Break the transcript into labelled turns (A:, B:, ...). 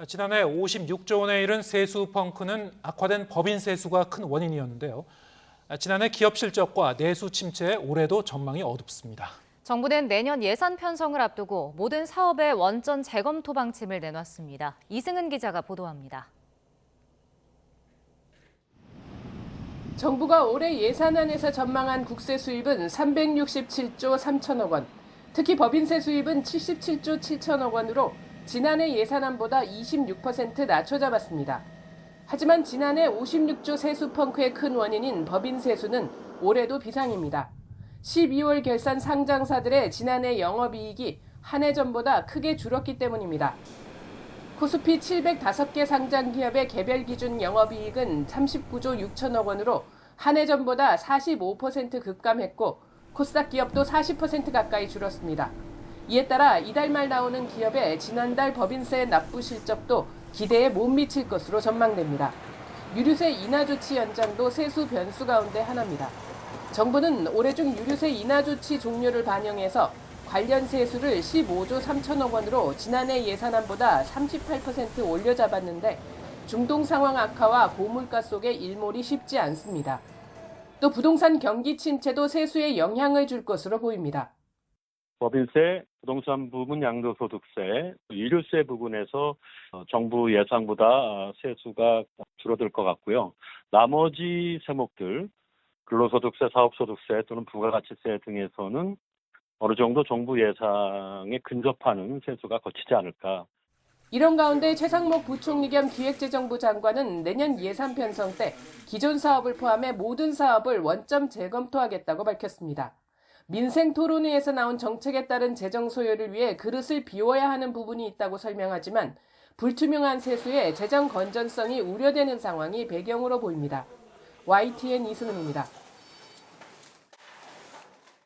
A: 지난해 56조 원에 이른 세수 펑크는 악화된 법인 세수가 큰 원인이었는데요. 지난해 기업 실적과 내수 침체에 올해도 전망이 어둡습니다.
B: 정부는 내년 예산 편성을 앞두고 모든 사업의 원전 재검토 방침을 내놨습니다. 이승은 기자가 보도합니다.
C: 정부가 올해 예산안에서 전망한 국세 수입은 367조 3천억 원, 특히 법인세 수입은 77조 7천억 원으로 지난해 예산안보다 26% 낮춰 잡았습니다. 하지만 지난해 56조 세수 펑크의 큰 원인인 법인 세수는 올해도 비상입니다. 12월 결산 상장사들의 지난해 영업이익이 한 해 전보다 크게 줄었기 때문입니다. 코스피 705개 상장 기업의 개별 기준 영업이익은 39조 6천억 원으로 한 해 전보다 45% 급감했고 코스닥 기업도 40% 가까이 줄었습니다. 이에 따라 이달 말 나오는 기업의 지난달 법인세 납부 실적도 기대에 못 미칠 것으로 전망됩니다. 유류세 인하 조치 연장도 세수 변수 가운데 하나입니다. 정부는 올해 중 유류세 인하 조치 종료를 반영해서 관련 세수를 15조 3천억 원으로 지난해 예산안보다 38% 올려 잡았는데 중동 상황 악화와 고물가 속의 일몰이 쉽지 않습니다. 또 부동산 경기 침체도 세수에 영향을 줄 것으로 보입니다.
D: 법인세, 부동산 부분 양도소득세, 유류세 부분에서 정부 예상보다 세수가 줄어들 것 같고요. 나머지 세목들, 근로소득세, 사업소득세 또는 부가가치세 등에서는 어느 정도 정부 예상에 근접하는 세수가 거치지 않을까.
C: 이런 가운데 최상목 부총리 겸 기획재정부 장관은 내년 예산 편성 때 기존 사업을 포함해 모든 사업을 원점 재검토하겠다고 밝혔습니다. 민생 토론회에서 나온 정책에 따른 재정 소요를 위해 그릇을 비워야 하는 부분이 있다고 설명하지만 불투명한 세수에 재정 건전성이 우려되는 상황이 배경으로 보입니다. YTN 이승은입니다.